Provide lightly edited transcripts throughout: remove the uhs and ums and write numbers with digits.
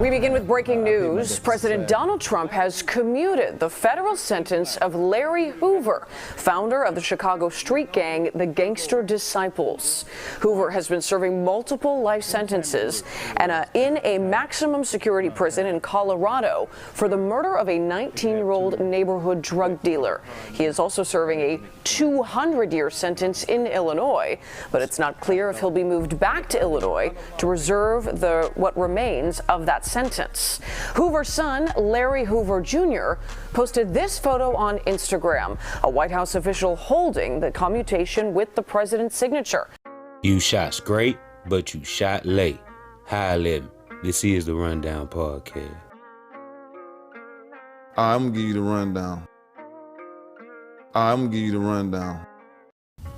We begin with breaking news. President Donald Trump has commuted the federal sentence of Larry Hoover, founder of the Chicago street gang, the Gangster Disciples. Hoover has been serving multiple life sentences and in a maximum security prison in Colorado for the murder of a 19-year-old neighborhood drug dealer. He is also serving a 200-year sentence in Illinois, but it's not clear if he'll be moved back to Illinois to reserve what remains of that sentence. Hoover's son, Larry Hoover Jr., posted this photo on Instagram, a White House official holding the commutation with the president's signature. You shot straight, but you shot late. Hi, Lem. This is the Rundown Podcast. I'm gonna give you the rundown.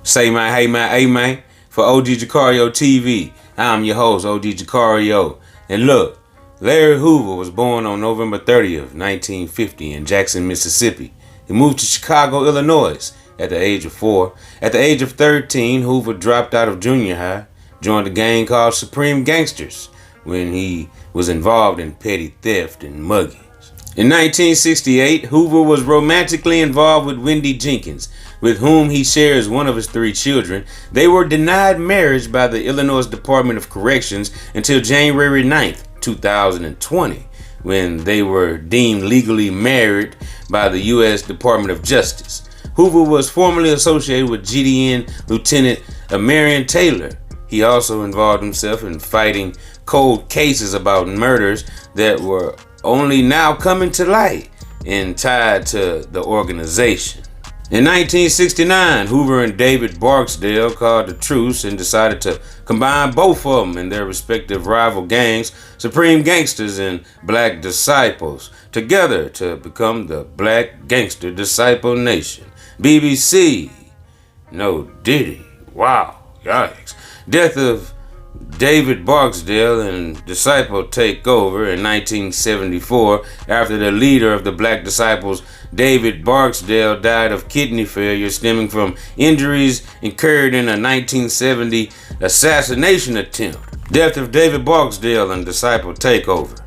Say man, hey man, hey man. For OG Jucario TV, I'm your host, OG Jucario. And look, Larry Hoover was born on November 30th, 1950 in Jackson, Mississippi. He moved to Chicago, Illinois at the age of 4. At the age of 13, Hoover dropped out of junior high, joined a gang called Supreme Gangsters when he was involved in petty theft and muggings. In 1968, Hoover was romantically involved with Wendy Jenkins, with whom he shares one of his 3 children. They were denied marriage by the Illinois Department of Corrections until January 9th, 2020, when they were deemed legally married by the U.S. Department of Justice. Hoover was formerly associated with GDN Lieutenant Marion Taylor. He also involved himself in fighting cold cases about murders that were only now coming to light and tied to the organization. In 1969, Hoover and David Barksdale called a truce and decided to combine both of them in their respective rival gangs, Supreme Gangsters and Black Disciples, together to become the Black Gangster Disciple Nation. BBC. No Diddy. Wow. Yikes. Death of David Barksdale and Disciple take over in 1974 after the leader of the Black Disciples, David Barksdale, died of kidney failure stemming from injuries incurred in a 1970 assassination attempt. Death of David Barksdale and Disciple takeover.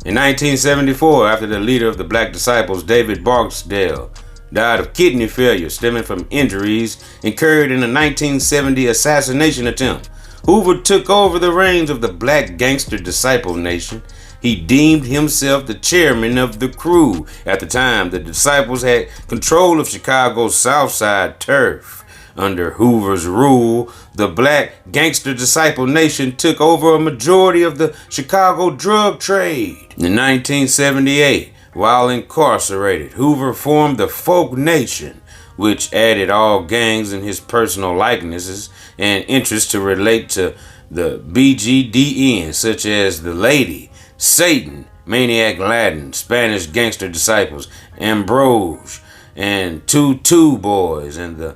In 1974, after the leader of the Black Disciples, David Barksdale, died of kidney failure stemming from injuries incurred in a 1970 assassination attempt, Hoover took over the reins of the Black Gangster Disciple Nation. He deemed himself the chairman of the crew. At the time, the Disciples had control of Chicago's South Side turf. Under Hoover's rule, the Black Gangster Disciple Nation took over a majority of the Chicago drug trade. In 1978, while incarcerated, Hoover formed the Folk Nation, which added all gangs and his personal likenesses and interests to relate to the BGDN, such as the Lady, Satan, Maniac Latin, Spanish Gangster Disciples, Ambrose, and Two Boys, and the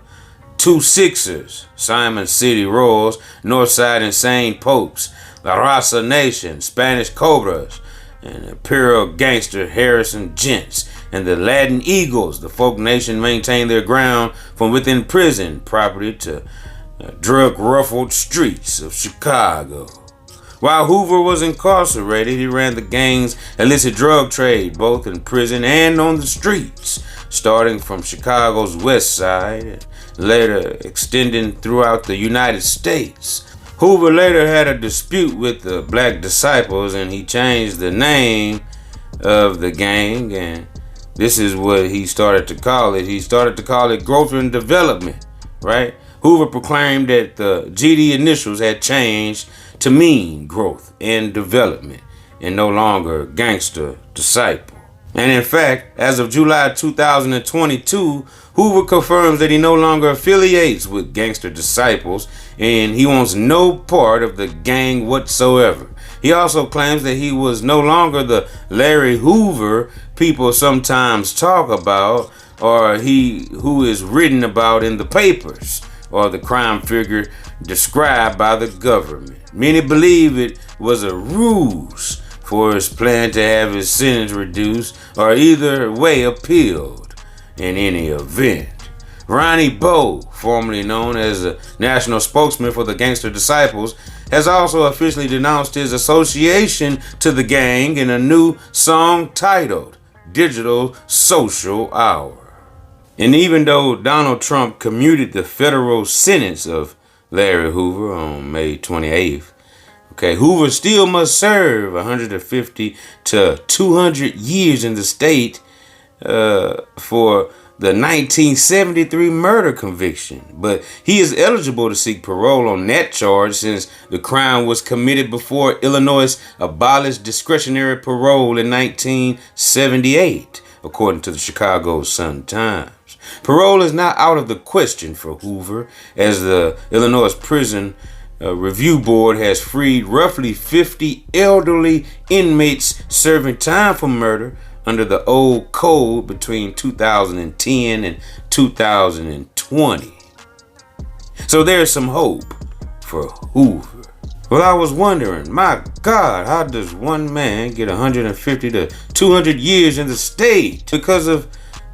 Two Sixers, Simon City Royals, Northside Insane Popes, La Raza Nation, Spanish Cobras, and Imperial Gangster Harrison Gents, and the Latin Eagles. The Folk Nation maintained their ground from within prison property to drug-ruffled streets of Chicago. While Hoover was incarcerated, he ran the gang's illicit drug trade, both in prison and on the streets, starting from Chicago's west side and later extending throughout the United States. Hoover later had a dispute with the Black Disciples and he changed the name of the gang, and this is what he started to call it. He started to call it Growth and Development, right? Hoover proclaimed that the GD initials had changed to mean growth and development and no longer Gangster Disciple. And in fact, as of July 2022, Hoover confirms that he no longer affiliates with Gangster Disciples and he wants no part of the gang whatsoever. He also claims that he was no longer the Larry Hoover people sometimes talk about, or he who is written about in the papers, or the crime figure described by the government. Many believe it was a ruse for his plan to have his sentence reduced or either way appealed. In any event, Ronnie Bowe, formerly known as a national spokesman for the Gangster Disciples, has also officially denounced his association to the gang in a new song titled Digital Social Hour. And even though Donald Trump commuted the federal sentence of Larry Hoover on May 28th, Hoover still must serve 150 to 200 years in the state for the 1973 murder conviction. But he is eligible to seek parole on that charge since the crime was committed before Illinois abolished discretionary parole in 1978, according to the Chicago Sun-Times. Parole is not out of the question for Hoover, as the Illinois Prison Review Board has freed roughly 50 elderly inmates serving time for murder under the old code between 2010 and 2020. So there's some hope for Hoover. Well, I was wondering, my God, how does one man get 150 to 200 years in the state because of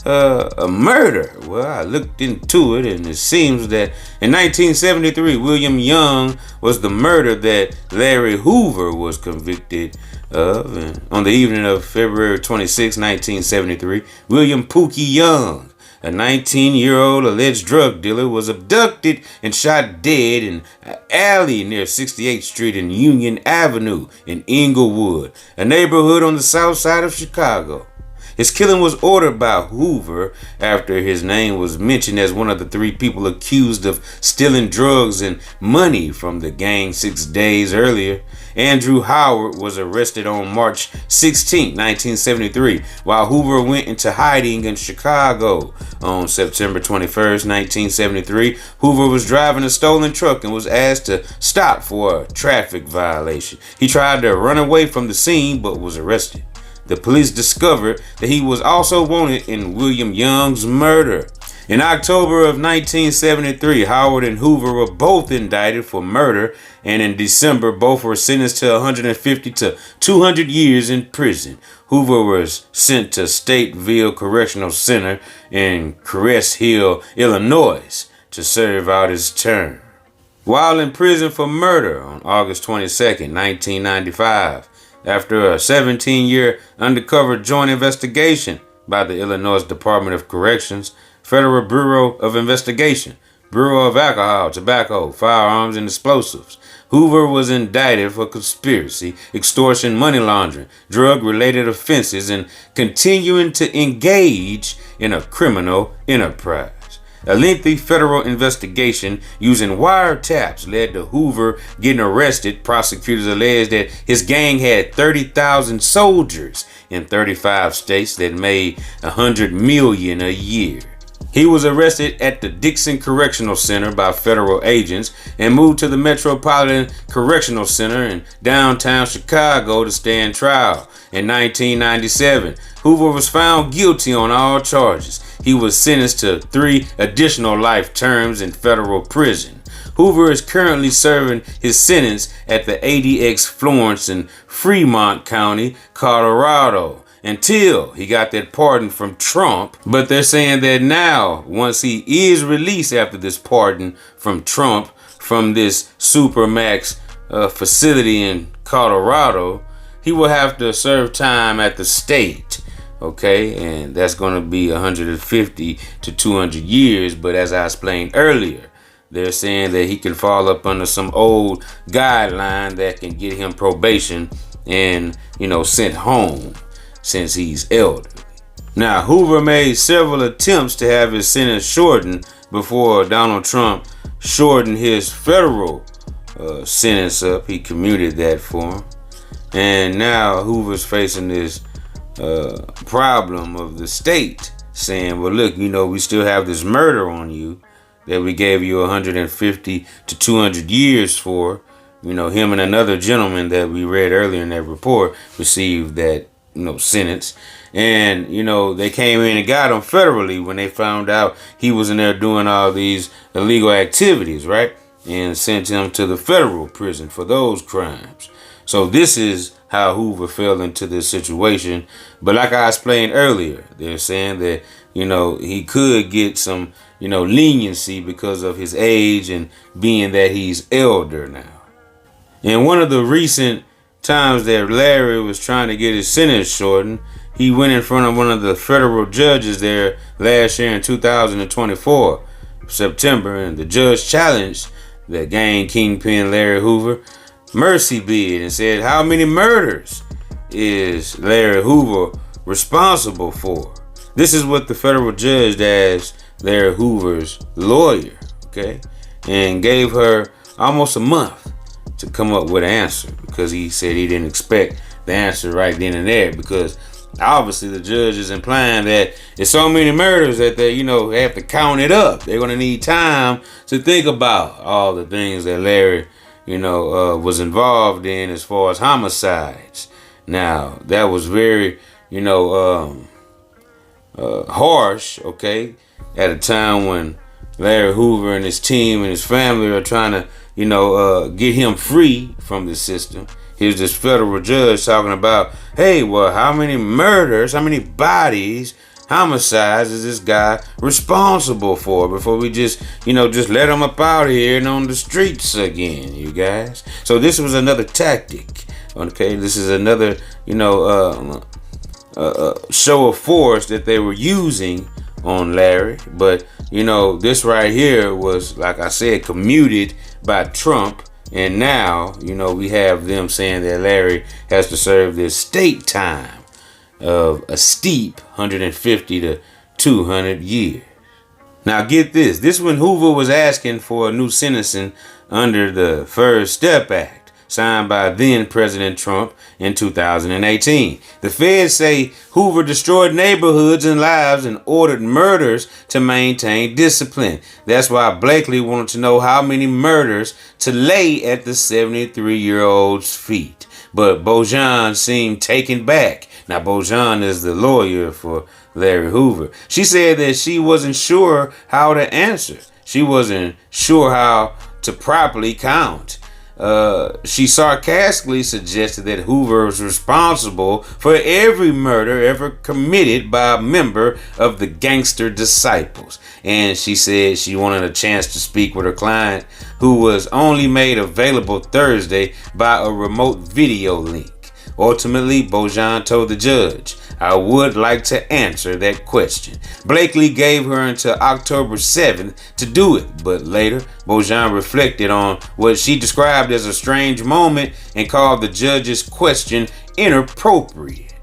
a murder? Well, I looked into it, and it seems that in 1973, William Young was the murder that Larry Hoover was convicted of. And on the evening of February 26, 1973, William Pookie Young, a 19-year-old alleged drug dealer, was abducted and shot dead in an alley near 68th Street and Union Avenue in Inglewood, a neighborhood on the south side of Chicago. His killing was ordered by Hoover after his name was mentioned as one of the 3 people accused of stealing drugs and money from the gang 6 days earlier. Andrew Howard was arrested on March 16, 1973, while Hoover went into hiding in Chicago. On September 21, 1973, Hoover was driving a stolen truck and was asked to stop for a traffic violation. He tried to run away from the scene but was arrested. The police discovered that he was also wanted in William Young's murder. In October of 1973, Howard and Hoover were both indicted for murder, and in December, both were sentenced to 150 to 200 years in prison. Hoover was sent to Stateville Correctional Center in Crest Hill, Illinois, to serve out his term. While in prison for murder on August 22, 1995, after a 17-year undercover joint investigation by the Illinois Department of Corrections, Federal Bureau of Investigation, Bureau of Alcohol, Tobacco, Firearms, and Explosives, Hoover was indicted for conspiracy, extortion, money laundering, drug-related offenses, and continuing to engage in a criminal enterprise. A lengthy federal investigation using wiretaps led to Hoover getting arrested. Prosecutors alleged that his gang had 30,000 soldiers in 35 states that made $100 million a year. He was arrested at the Dixon Correctional Center by federal agents and moved to the Metropolitan Correctional Center in downtown Chicago to stand trial. In 1997, Hoover was found guilty on all charges. He was sentenced to 3 additional life terms in federal prison. Hoover is currently serving his sentence at the ADX Florence in Fremont County, Colorado, until he got that pardon from Trump. But they're saying that now, once he is released after this pardon from Trump from this Supermax facility in Colorado, he will have to serve time at the state. And that's going to be 150 to 200 years. But as I explained earlier, they're saying that he can fall up under some old guideline that can get him probation and, sent home since he's elderly. Now, Hoover made several attempts to have his sentence shortened before Donald Trump shortened his federal sentence up. He commuted that for him. And now Hoover's facing this problem of the state saying, well, look, we still have this murder on you that we gave you 150 to 200 years for. Him and another gentleman that we read earlier in that report received that, sentence. And, they came in and got him federally when they found out he was in there doing all these illegal activities, right? And sent him to the federal prison for those crimes. So this is how Hoover fell into this situation. But like I explained earlier, they're saying that, he could get some, leniency because of his age and being that he's elder now. In one of the recent times that Larry was trying to get his sentence shortened, he went in front of one of the federal judges there last year in 2024, September, and the judge challenged the gang kingpin Larry Hoover mercy bid and said, how many murders is Larry Hoover responsible for? This is what the federal judge asked Larry Hoover's lawyer, okay, and gave her almost a month to come up with an answer, because he said he didn't expect the answer right then and there, because obviously the judge is implying that there's so many murders that they, have to count it up. They're going to need time to think about all the things that Larry, was involved in as far as homicides. Now, that was very, harsh, okay, at a time when Larry Hoover and his team and his family are trying to, get him free from the system. Here's this federal judge talking about, hey, well, how many murders, how many bodies, homicides is this guy responsible for before we just let him up out of here and on the streets again, you guys? So this was another tactic, okay? This is another, show of force that they were using on Larry. But, this right here was, like I said, commuted by Trump. And now, we have them saying that Larry has to serve this state time of a steep 150 to 200 years. Now get this. This when Hoover was asking for a new sentencing under the First Step Act, signed by then President Trump in 2018. The feds say Hoover destroyed neighborhoods and lives and ordered murders to maintain discipline. That's why Blakely wanted to know how many murders to lay at the 73-year-old's feet. But Bojan seemed taken back. Now, Bojan is the lawyer for Larry Hoover. She said that she wasn't sure how to answer. She wasn't sure how to properly count. She sarcastically suggested that Hoover was responsible for every murder ever committed by a member of the Gangster Disciples. And she said she wanted a chance to speak with her client, who was only made available Thursday by a remote video link. Ultimately, Bojan told the judge, I would like to answer that question. Blakely gave her until October 7th to do it, but later, Bojan reflected on what she described as a strange moment and called the judge's question inappropriate.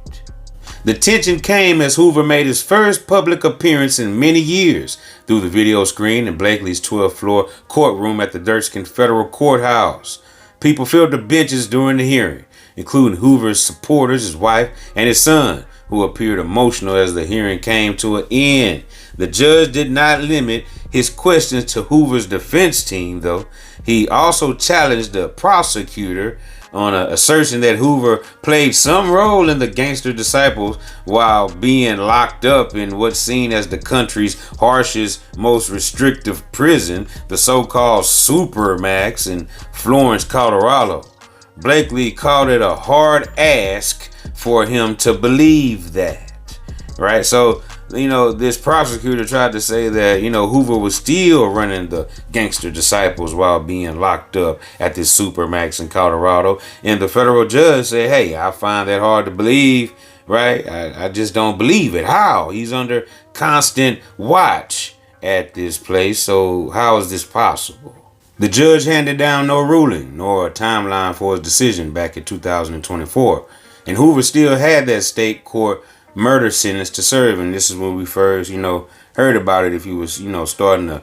The tension came as Hoover made his first public appearance in many years through the video screen in Blakely's 12th floor courtroom at the Durkin Federal Courthouse. People filled the benches during the hearing, including Hoover's supporters, his wife, and his son, who appeared emotional as the hearing came to an end. The judge did not limit his questions to Hoover's defense team, though. He also challenged the prosecutor on an assertion that Hoover played some role in the Gangster Disciples while being locked up in what's seen as the country's harshest, most restrictive prison, the so-called Supermax in Florence, Colorado. Blakely called it a hard ask for him to believe that, right? So, this prosecutor tried to say that, Hoover was still running the Gangster Disciples while being locked up at this Supermax in Colorado. And the federal judge said, hey, I find that hard to believe, right? I just don't believe it. How? He's under constant watch at this place. So how is this possible? The judge handed down no ruling nor a timeline for his decision back in 2024. And Hoover still had that state court murder sentence to serve. And this is when we first, heard about it, if you was, starting to,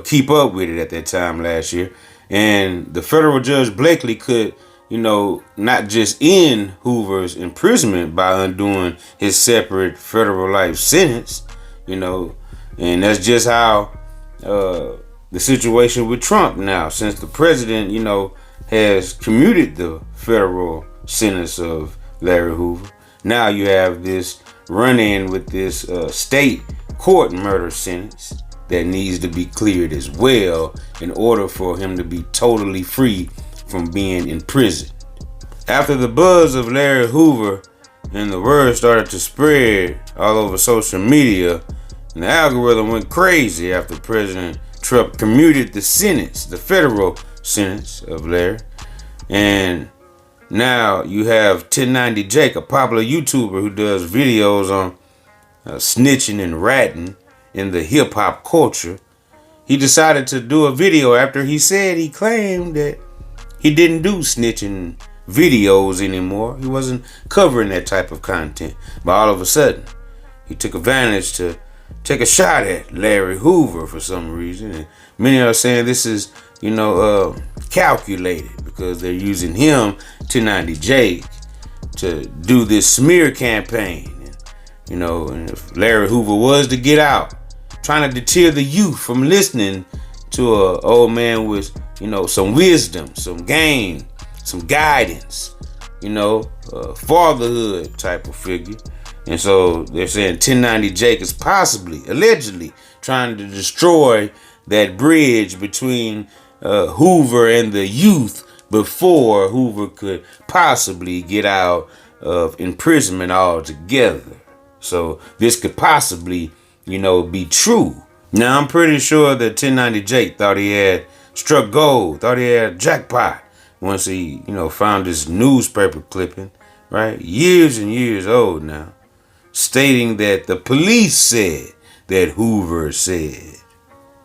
keep up with it at that time last year. And the federal judge Blakely could, not just end Hoover's imprisonment by undoing his separate federal life sentence, and that's just how the situation with Trump now, since the president, has commuted the federal sentence of Larry Hoover. Now you have this run-in with this state court murder sentence that needs to be cleared as well in order for him to be totally free from being imprisoned. After the buzz of Larry Hoover and the word started to spread all over social media, and the algorithm went crazy after President Trump commuted the sentence, the federal sentence of Larry. And now you have 1090 Jake, a popular YouTuber who does videos on snitching and ratting in the hip hop culture. He decided to do a video after he said he claimed that he didn't do snitching videos anymore. He wasn't covering that type of content. But all of a sudden, he took advantage to take a shot at Larry Hoover for some reason. And many are saying this is, calculated because they're using him, 1090 Jake, to do this smear campaign. And if Larry Hoover was to get out, trying to deter the youth from listening to an old man with, some wisdom, some game, some guidance, fatherhood type of figure. And so they're saying 1090 Jake is possibly, allegedly, trying to destroy that bridge between Hoover and the youth before Hoover could possibly get out of imprisonment altogether. So this could possibly, be true. Now, I'm pretty sure that 1090 Jake thought he had struck gold, thought he had jackpot once he, found this newspaper clipping, right? Years and years old now, stating that the police said that Hoover said,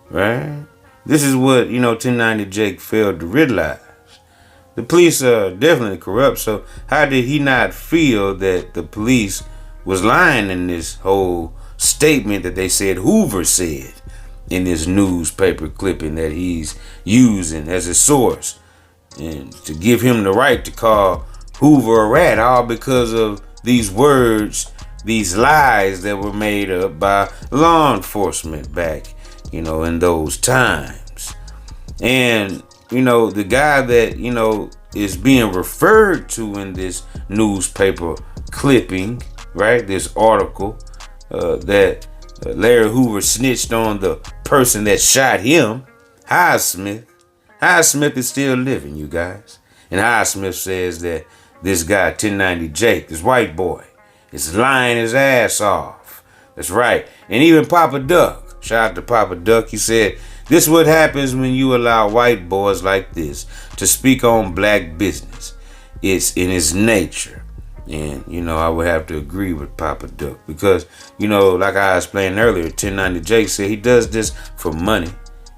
right? This is what, 1090 Jake failed to realize. The police are definitely corrupt, so how did he not feel that the police was lying in this whole statement that they said Hoover said in this newspaper clipping that he's using as a source, and to give him the right to call Hoover a rat, all because of these words, these lies that were made up by law enforcement back, in those times. And, the guy that, is being referred to in this newspaper clipping, right, this article, that Larry Hoover snitched on the person that shot him, Highsmith. Highsmith is still living, you guys. And Highsmith says that this guy, 1090 Jake, this white boy, is lying his ass off. That's right. And even Papa Duck, shout out to Papa Duck, he said, this is what happens when you allow white boys like this to speak on black business. It's in its nature. And, I would have to agree with Papa Duck because, like I explained earlier, 1090 Jake said he does this for money.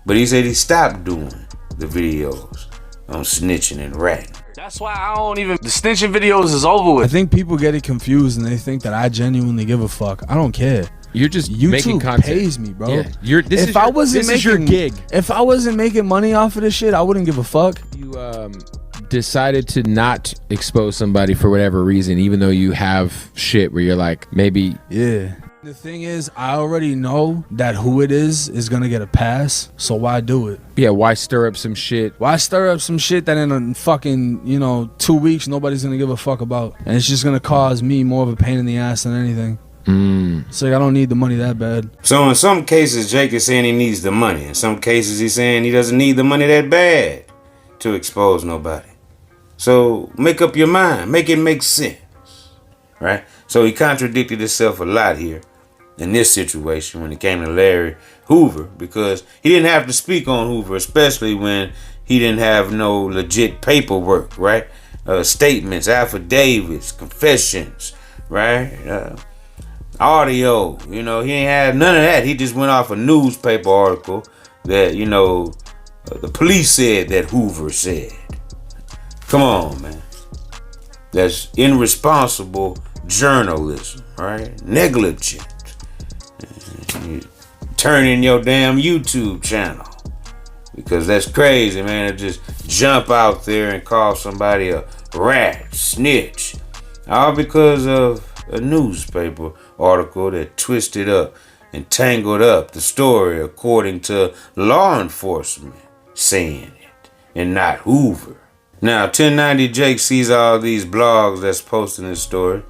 But he said he stopped doing the videos on snitching and ratting. That's why I don't even, the snitching videos is over with. I think people get it confused and they think that I genuinely give a fuck. I don't care. You're just YouTube making content. pays me, bro. Yeah. This is your gig. If I wasn't making money off of this shit, I wouldn't give a fuck. You decided to not expose somebody for whatever reason, even though you have shit where you're like, maybe. Yeah. The thing is, I already know that who it is gonna get a pass, so why do it? Yeah, why stir up some shit? Why stir up some shit that in a fucking, 2 weeks nobody's gonna give a fuck about? And it's just gonna cause me more of a pain in the ass than anything. It's like I don't need the money that bad. So in some cases, Jake is saying he needs the money. In some cases, he's saying he doesn't need the money that bad to expose nobody. So make up your mind. Make it make sense. Right? So he contradicted himself a lot here in this situation when it came to Larry Hoover, because he didn't have to speak on Hoover, especially when he didn't have no legit paperwork, right? Statements, affidavits, confessions, right? Audio, he ain't had none of that. He just went off a newspaper article that, the police said that Hoover said. Come on, man. That's irresponsible journalism, right? Negligent. Turning your damn YouTube channel. Because that's crazy, man, to just jump out there and call somebody a rat, snitch. All because of a newspaper article that twisted up and tangled up the story according to law enforcement saying it, and not Hoover. Now, 1090 Jake sees all these blogs that's posting this story,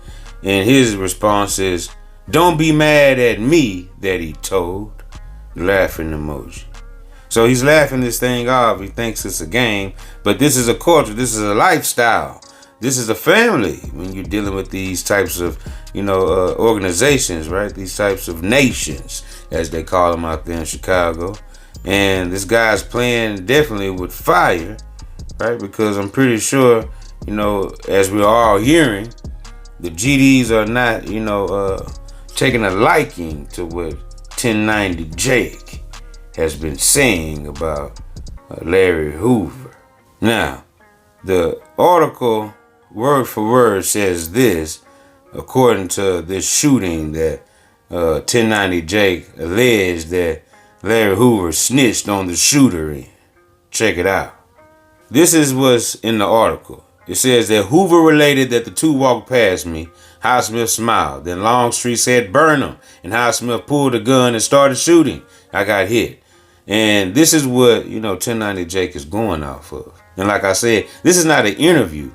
and his response is, "Don't be mad at me," that he told. Laughing emoji. So he's laughing this thing off. He thinks it's a game, but this is a culture. This is a lifestyle. This is a family when you're dealing with these types of, organizations, right? These types of nations, as they call them out there in Chicago. And this guy's playing definitely with fire right? Because I'm pretty sure, as we're all hearing, the GDs are not, taking a liking to what 1090 Jake has been saying about Larry Hoover. Now, the article word for word says this, according to this shooting that 1090 Jake alleged that Larry Hoover snitched on the shooter in. Check it out. This is what's in the article. It says that Hoover related that the two walked past me. Highsmith smiled. Then Longstreet said, "Burn him." And Highsmith pulled a gun and started shooting. I got hit. And this is what, 1090 Jake is going off of. And like I said, this is not an interview,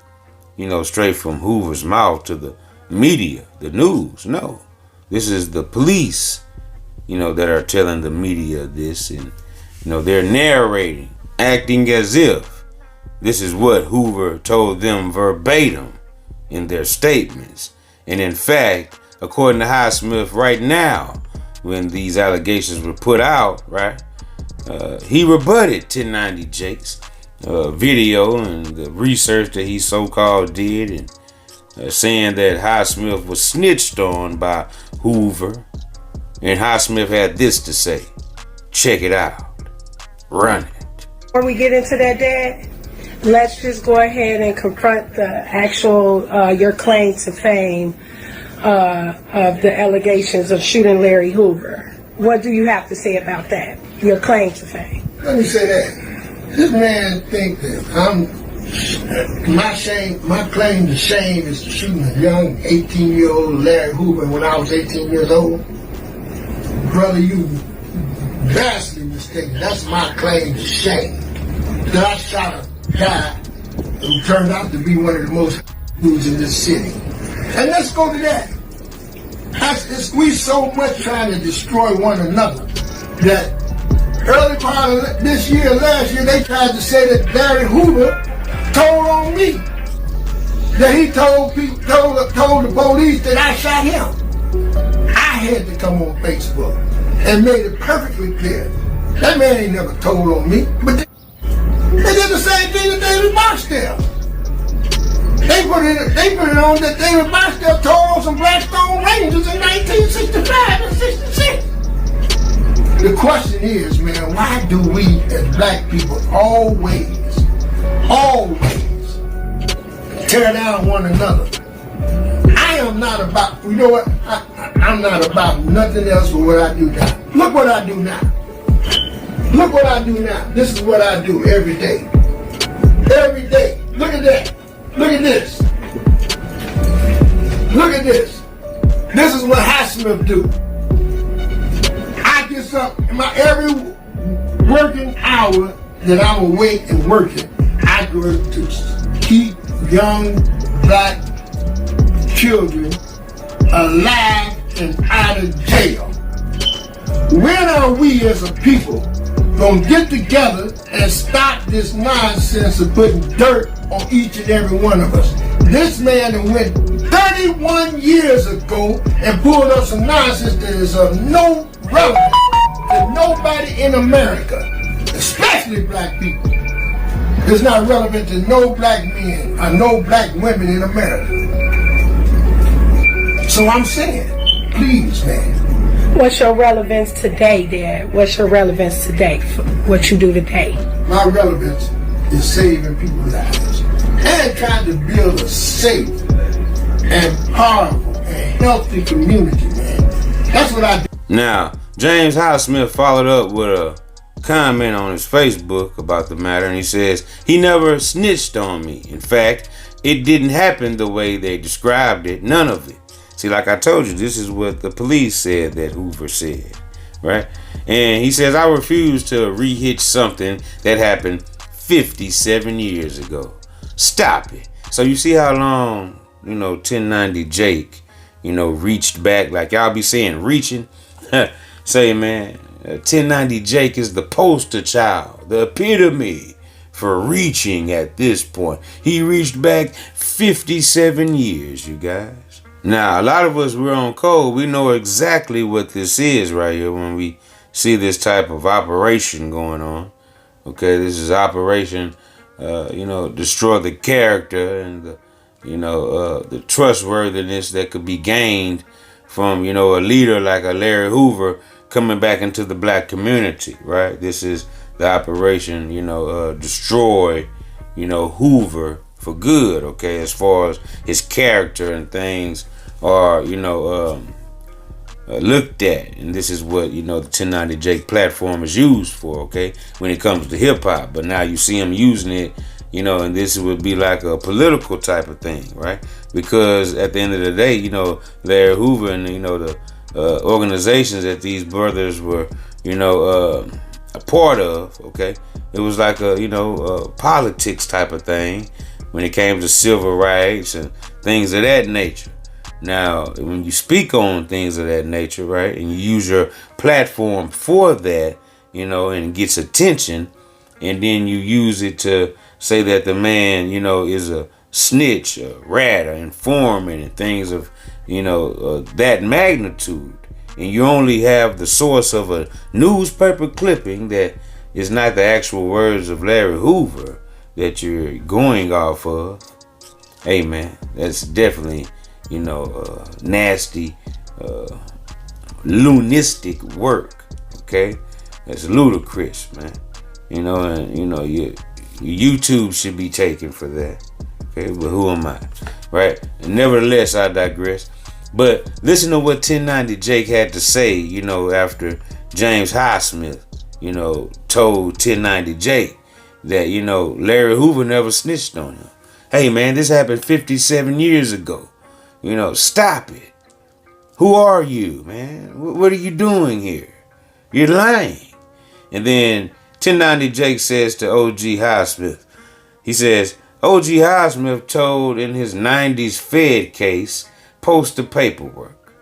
straight from Hoover's mouth to the media, the news. No, this is the police, that are telling the media this. And, they're narrating, acting as if this is what Hoover told them verbatim in their statements. And in fact, according to Highsmith right now, when these allegations were put out, right, he rebutted 1090 Jake's video and the research that he so-called did, and saying that Highsmith was snitched on by Hoover. And Highsmith had this to say. Check it out. Run it. Before we get into that, Dad, let's just go ahead and confront the actual, your claim to fame of the allegations of shooting Larry Hoover. What do you have to say about that, your claim to fame? Let me say that. This man think that my claim to shame is to shooting a young 18-year-old Larry Hoover when I was 18 years old. Brother, you vastly mistaken. That's my claim to shame. That I shot a guy who turned out to be one of the most dudes in this city. And let's go to that. We so much trying to destroy one another that early part of this year, last year, they tried to say that Larry Hoover told on me. That he told the police that I shot him. I had to come on Facebook and made it perfectly clear. That man ain't never told on me. But they did the same thing to David Barksdale. They put it on that David Barksdale told on some Blackstone Rangers in 1965 and 66. The question is, man, why do we as black people always tear down one another? I am not about, I'm not about nothing else but what I do now. Look what I do now. Look what I do now. This is what I do every day. Every day. Look at that. Look at this. Look at this. This is what Highsmith do. I get up in my every working hour that I'm awake and working, I go to keep young black children alive and out of jail. When are we as a people gonna get together and stop this nonsense of putting dirt on each and every one of us? This man that went 31 years ago and pulled up some nonsense that is of no relevance to nobody in America, especially black people. It's not relevant to no black men or no black women in America. So I'm saying, please, man. What's your relevance today, Dad? What's your relevance today for what you do today? My relevance is saving people's lives and trying to build a safe and powerful and healthy community, man. That's what I do. Now, James Highsmith followed up with a comment on his Facebook about the matter, and he says he never snitched on me. In fact, it didn't happen the way they described it, none of it. See, like I told you, this is what the police said that Hoover said, right? And he says, I refuse to rehitch something that happened 57 years ago. Stop it. So you see how long, 1090 Jake, reached back, like y'all be saying, reaching. Say, man, 1090 Jake is the poster child, the epitome for reaching at this point. He reached back 57 years, you guys. Now, a lot of us, we're on code. We know exactly what this is right here when we see this type of operation going on. Okay, this is Operation destroy the character and the trustworthiness that could be gained from, a leader like a Larry Hoover coming back into the black community, right? This is the operation, destroy, Hoover for good, okay, as far as his character and things are, looked at. And this is what, the 1090 Jake platform is used for, okay, when it comes to hip hop. But now you see him using it, and this would be like a political type of thing, right? Because at the end of the day, Larry Hoover and, the organizations that these brothers were, a part of, okay, it was like a politics type of thing when it came to civil rights and things of that nature. Now, when you speak on things of that nature, right, and you use your platform for that, and it gets attention, and then you use it to say that the man, is a snitch, a rat, an informant, and things of, that magnitude, and you only have the source of a newspaper clipping that is not the actual words of Larry Hoover that you're going off of, hey man, that's definitely, nasty, lunatic work, okay? That's ludicrous, man. And your YouTube should be taken for that, okay? But who am I, right? And nevertheless, I digress. But listen to what 1090 Jake had to say, after James Highsmith, told 1090 Jake that, Larry Hoover never snitched on him. Hey, man, this happened 57 years ago. Stop it. Who are you, man? What are you doing here? You're lying. And then 1090 Jake says to OG Highsmith, he says, OG Highsmith told in his 90s Fed case, post the paperwork.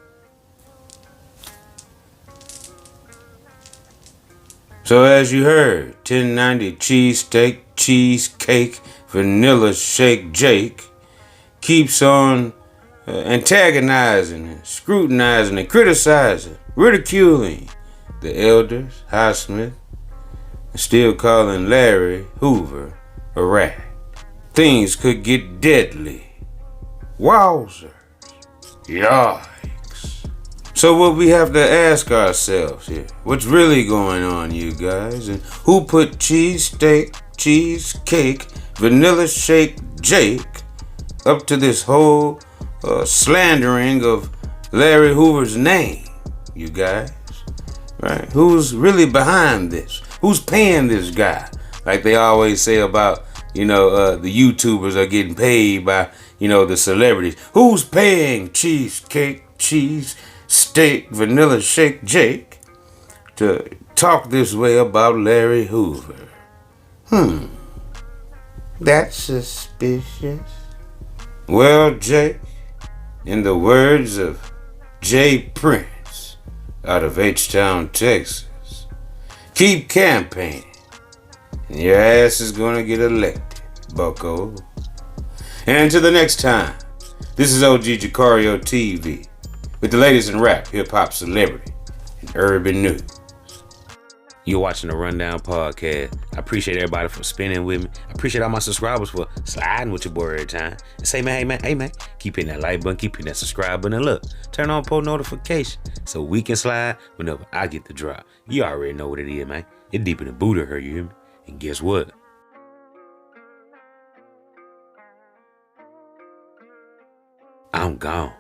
So as you heard, 1090 cheesesteak, cheesecake, vanilla shake Jake keeps on antagonizing and scrutinizing and criticizing, ridiculing the elders, Highsmith, and still calling Larry Hoover a rat. Things could get deadly. Wowzer. Yikes. So what we have to ask ourselves here, what's really going on, you guys? And who put cheesesteak, cheesecake, vanilla shake Jake up to this whole slandering of Larry Hoover's name, you guys? Right? Who's really behind this? Who's paying this guy? Like they always say about, the YouTubers are getting paid by, the celebrities. Who's paying cheesecake, cheese, steak, vanilla shake Jake to talk this way about Larry Hoover? That's suspicious. Well, Jake, in the words of Jay Prince out of H-Town, Texas, keep campaigning and your ass is gonna get elected, bucko. And until the next time, this is OG Jucario TV with the latest in rap, hip-hop, celebrity, and urban news. You're watching the Rundown Podcast. I appreciate everybody for spinning with me. I appreciate all my subscribers for sliding with your boy every time. And say, man, hey, man, keep hitting that like button, keep hitting that subscribe button, and look, turn on post notification so we can slide whenever I get the drop. You already know what it is, man. It's deeper than Buddha, her, you hear me? And guess what? I'm gone.